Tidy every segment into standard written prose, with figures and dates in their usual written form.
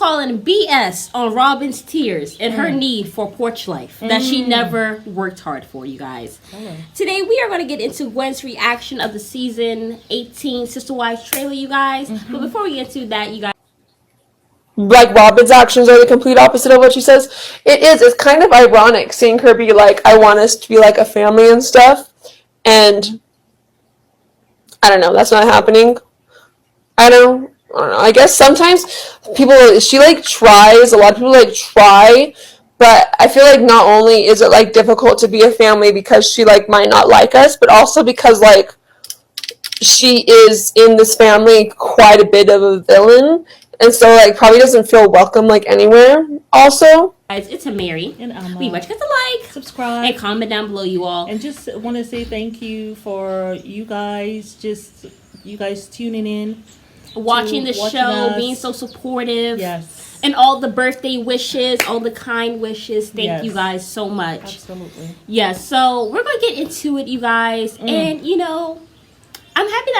calling BS on Robyn's tears and her need for porch life that she never worked hard for, you guys. Today we are going to get into Gwen's reaction of the season 18 Sister Wives trailer, you guys. But before we get into that, you guys, like, Robyn's actions are the complete opposite of what she says. It's kind of ironic seeing her be like, I want us to be like a family and stuff, and I don't know, that's not happening. I don't know, I guess sometimes she like tries, a lot of people like try, but I feel like not only is it like difficult to be a family because she like might not like us, but also because like she is in this family quite a bit of a villain. And so, like, probably doesn't feel welcome, like, anywhere, also. Guys, it's a Mary. And Alma. We want you guys to like, subscribe, and comment down below, you all. And just want to say thank you for you guys tuning in. Watching the show, us. being so supportive. Yes. And all the birthday wishes, all the kind wishes. Thank you guys so much. Absolutely. Yes, so we're going to get into it, you guys. And, you know, I'm happy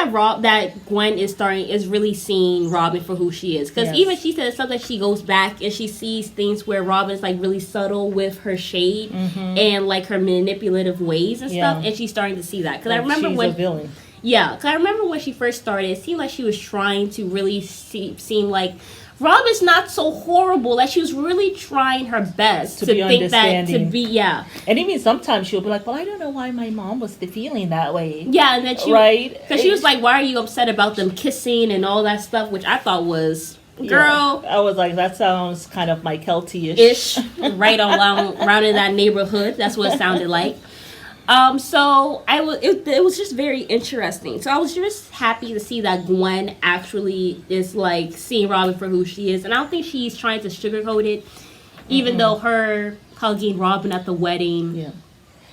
that Gwen is really seeing Robyn for who she is, because even she said something, she goes back and she sees things where Robyn's like really subtle with her shade and like her manipulative ways and stuff, and she's starting to see that. Because I remember she's a villain. Yeah, because I remember when she first started, it seemed like she was trying to really seem like Robyn's not so horrible. Like, she was really trying her best to be think understanding. that, to be, And even sometimes she'll be like, well, I don't know why my mom was feeling that way. Yeah, and then she... Right? Because she was like, why are you upset about them kissing and all that stuff, which I thought was, girl... Yeah. I was like, that sounds kind of Mike Kelty-ish. Right around in that neighborhood. That's what it sounded like. So it was just very interesting. So I was just happy to see that Gwen actually is like seeing Robyn for who she is, and I don't think she's trying to sugarcoat it, even though her hugging Robyn at the wedding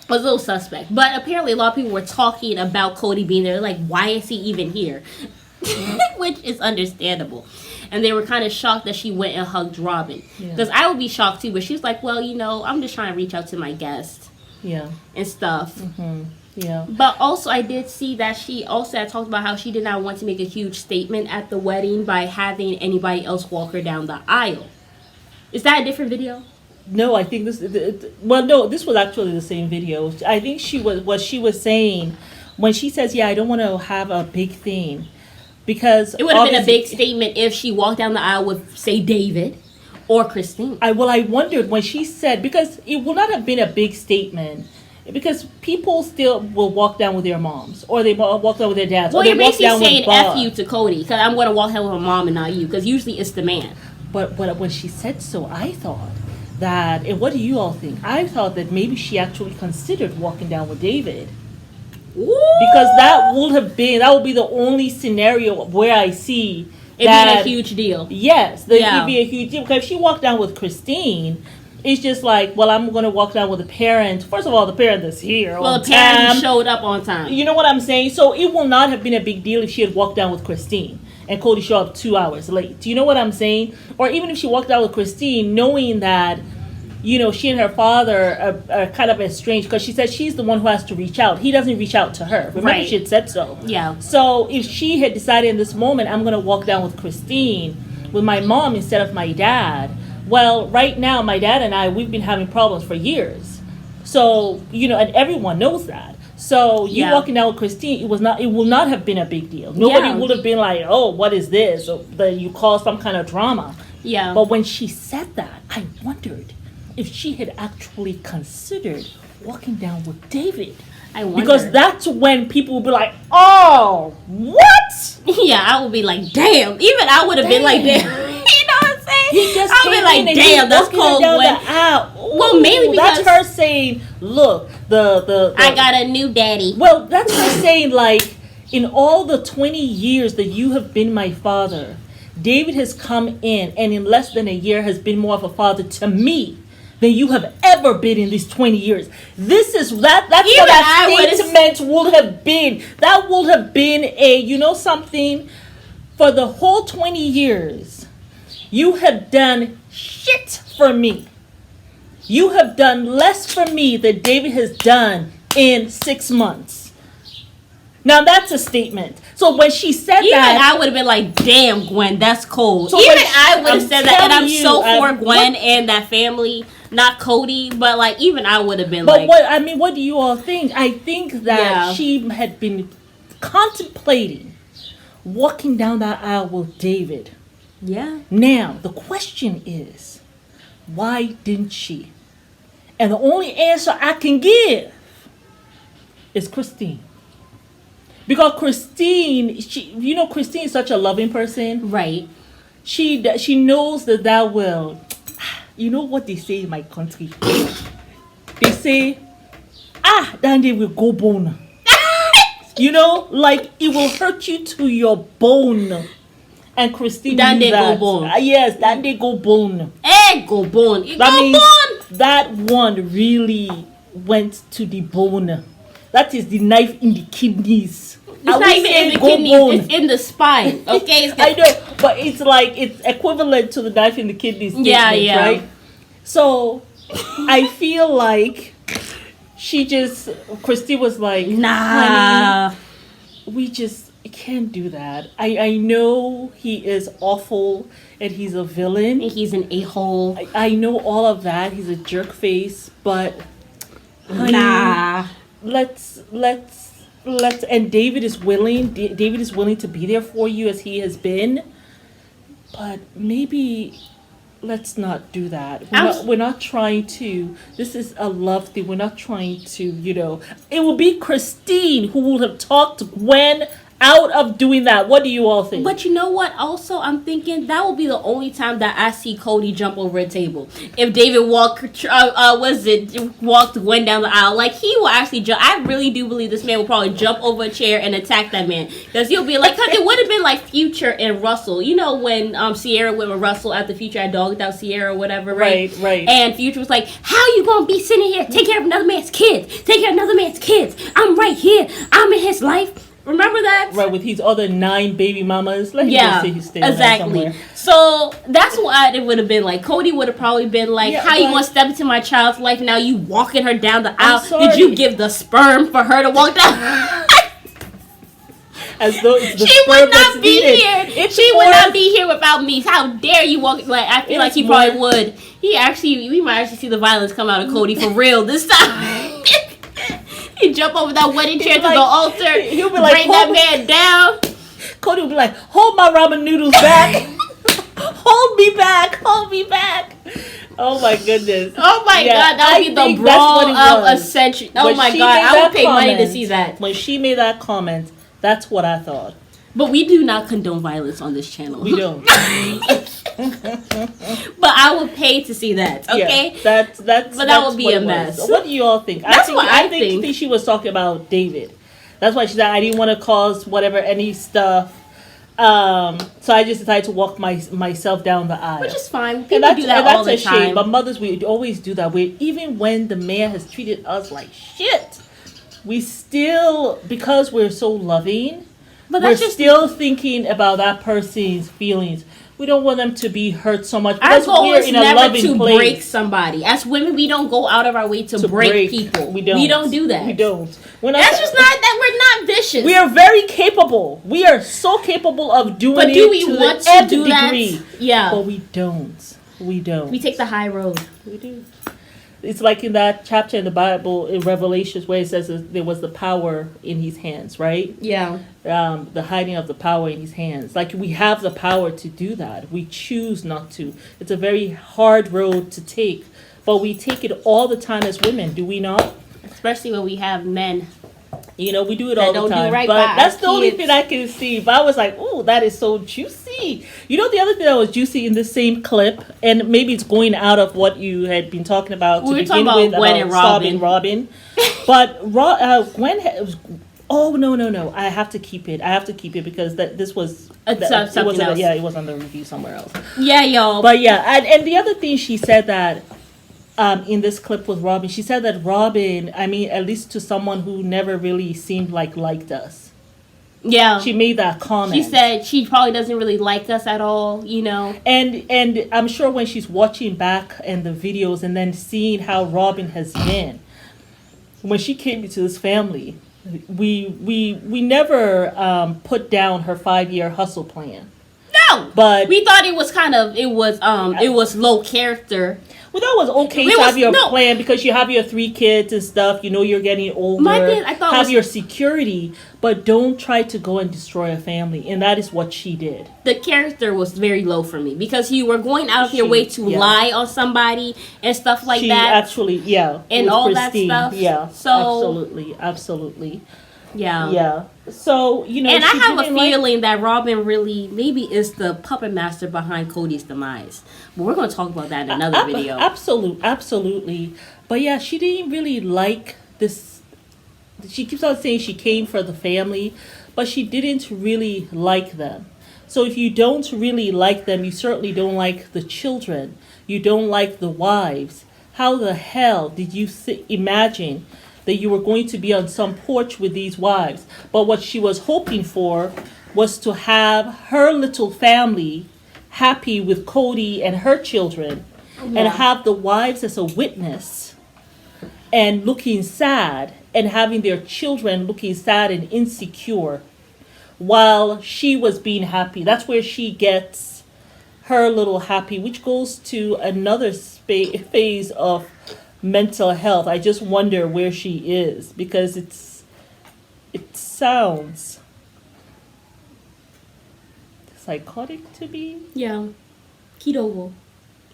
was a little suspect. But apparently a lot of people were talking about Cody being there, like, why is he even here? Which is understandable. And they were kind of shocked that she went and hugged Robyn, because I would be shocked too. But she was like, well, you know, I'm just trying to reach out to my guest. And stuff. But also I did see that she also had talked about how she did not want to make a huge statement at the wedding by having anybody else walk her down the aisle. Is that a different video? No, I think this was actually the same video. I think what she was saying when she says, I don't want to have a big thing, because it would have been a big statement if she walked down the aisle with, say, David or Christine. I wondered when she said, because it will not have been a big statement, because people still will walk down with their moms, or they walk down with their dads. Well, or they you're basically saying F you to Cody, because I'm going to walk down with my mom and not you, because usually it's the man. But when she said so, I thought that, and what do you all think? I thought that maybe she actually considered walking down with David. Ooh. Because that would be the only scenario where I see it'd be a huge deal. Yes, it'd be a huge deal. Because if she walked down with Christine, it's just like, well, I'm going to walk down with a parent. First of all, the parent that's here. Well, the parent showed up on time. You know what I'm saying? So it will not have been a big deal if she had walked down with Christine and Cody showed up 2 hours late. Do you know what I'm saying? Or even if she walked out with Christine, knowing that, you know, she and her father are kind of estranged, because she said she's the one who has to reach out. He doesn't reach out to her. Remember, she had said so. Yeah. So if she had decided in this moment, I'm going to walk down with Christine, with my mom instead of my dad, well, right now, my dad and I, we've been having problems for years. So, you know, and everyone knows that. So you walking down with Christine, it will not have been a big deal. Nobody would have been like, oh, what is this? Or that you caused some kind of drama. Yeah. But when she said that, I wondered if she had actually considered walking down with David. I wonder. Because that's when people will be like, oh, what? Yeah, I would be like, damn. Even I would have been like, damn. You know what I'm saying? He just I would be like, damn, that's cold. Well, mainly because that's her saying, look, the I got a new daddy. Well, that's her saying, like, in all the 20 years that you have been my father, David has come in and in less than a year has been more of a father to me than you have ever been in these 20 years. That's what that statement would have been. That would have been a, you know something, for the whole 20 years, you have done shit for me. You have done less for me than David has done in 6 months. Now that's a statement. So when she said Even that, I would have been like, damn, Gwen, that's cold. So Even when I would have I'm said that, and I'm telling you, so for Gwen what- and that family, not Cody, but like, even I would have been but like, what do you all think? I think that Yeah. she had been contemplating walking down that aisle with David. yeah. Now the question is, why didn't she? And the only answer I can give is Christine. Because Christine, Christine is such a loving person. Right. She knows that will. You know what they say in my country? They say, then they will go bone. Like it will hurt you to your bone. And Christine Then knew they that. go bone. Yes, then they go bone. Go bone. It That go means bone. that one really went to the bone. That is the knife in the kidneys. It's not even in the kidneys. It's in the spine. Okay. It's I know, but it's equivalent to the knife in the kidneys. Yeah, yeah. Right. So, I feel like Christy was like, Nah. honey, we just can't do that. I know he is awful and he's a villain. He's an a-hole. I know all of that. He's a jerk face, but honey, Nah. let's and David is willing to be there for you as he has been, but maybe let's not do that. We're not trying to, this is a love thing. We're not trying to, it will be Christine who will have talked Gwen out of doing that. What do you all think? But you know what? Also, I'm thinking that will be the only time that I see Cody jump over a table. If David walked Gwen down the aisle, like he will actually jump. I really do believe this man will probably jump over a chair and attack that man, because he'll be like, because it would have been like Future and Russell. You know when Sierra went with Russell after Future had dogged out Sierra or whatever, right? Right. And Future was like, "How you gonna be sitting here taking care of another man's kids? Take care of another man's kids. I'm right here. I'm in his life." Remember that? Right, with his other 9 baby mamas. Let him Yeah, go see his staying exactly. somewhere. So that's why it would have been like. Cody would have probably been like, Yeah, "How you but- gonna step into my child's life now? You walking her down the aisle? sorry. Did you give the sperm for her to walk down?" As though it's the She sperm would that's not be needed. here. It's She would more- not be here without me. How dare you walk? Like I feel like It's he probably more- would. We might actually see the violence come out of Cody for real this time. He jump over that wedding chair to like- the altar. he'll be like, bring that "Hold- man down. Cody will be like, hold my ramen noodles back. Hold me back. Hold me back. Oh my goodness. Oh my Yeah, god, that I would be the think that's what brawl it of a was. century. Oh When my she god, made I would that pay money to comment- see that. When she made that comment, that's what I thought. But we do not condone violence on this channel. We don't. But I would pay to see that. Okay. Yeah, that's But that that's would be what a it was. mess. What do you all think? That's what I think. think she was talking about David. That's why she said I didn't want to cause any stuff. So I just decided to walk myself down the aisle. Which is fine. And People do that all the a shame. time. But mothers, we always do that. Even when the man has treated us like shit, we still, because we're so loving, But we're that's just still thinking about that person's feelings. We don't want them to be hurt so much. our Because goal we're is in a never loving to place. break somebody. As women, we don't go out of our way to break people. We don't do that. We don't. We're not, That's just not that we're not vicious. We are very capable. We are so capable of doing But it do we to want the to nth do degree. that? Yeah. But we don't. We don't. We take the high road. We do. It's like in that chapter in the Bible in Revelations where it says that there was the power in his hands, right? Yeah. The hiding of the power in his hands. Like we have the power to do that. We choose not to. It's a very hard road to take, but we take it all the time as women, do we not? Especially when we have men. We do it That all don't the do time. right But by that's our the only kids. thing I can see. But I was like, "Oh, that is so juicy." The other thing that was juicy in the same clip, and maybe it's going out of what you had been talking about We to were begin talking about with, Gwen and stopping Robyn. But Gwen was. Oh no! I have to keep it. Because this was. Something else. Yeah, it was on the review somewhere else. Yeah, y'all. But yeah, and the other thing she said that in this clip with Robyn, she said that Robyn, at least to someone who never really seemed liked us. Yeah. She made that comment. She said she probably doesn't really like us at all, And I'm sure when she's watching back and the videos and then seeing how Robyn has been, when she came into this family, we never put down her 5-year hustle plan. No, But we thought it was low character. well, that was okay It to was- have your no. plan because you have your 3 kids and stuff. You know you're getting older. My thing, I thought have was- your security, but don't try to go and destroy a family. And that is what she did. The character was very low for me because you were going out of your She- way to yeah. lie on somebody and stuff like She that. actually, And with all that Christine. stuff. Yeah, So- absolutely. Yeah. Yeah. So, you know, And I she have a didn't like- feeling that Robyn really maybe is the puppet master behind Cody's demise. But we're going to talk about that in another video. Absolutely. But yeah, she didn't really like this. She keeps on saying she came for the family, but she didn't really like them. So if you don't really like them, you certainly don't like the children. You don't like the wives. How the hell did you imagine that you were going to be on some porch with these wives? But what she was hoping for was to have her little family happy with Cody and her children, and have the wives as a witness and looking sad, and having their children looking sad and insecure while she was being happy. That's where she gets her little happy, which goes to another phase of mental health. I just wonder where she is, because it sounds psychotic to me. Yeah. Kidogo,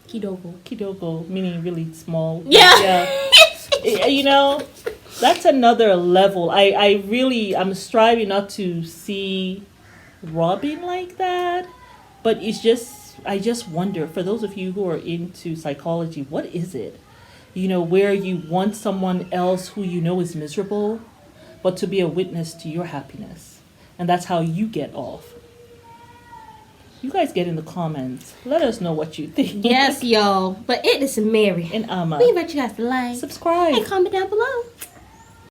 Kidogo, meaning really small. Yeah. You know, that's another level. I'm striving not to see Robyn like that, but I just wonder, for those of you who are into psychology, what is it? You know, where you want someone else who you know is miserable, but to be a witness to your happiness. And that's how you get off. You guys get in the comments. Let us know what you think. Yes, y'all. But it is Mary. And Amma. We invite you guys to like Subscribe. and comment down below.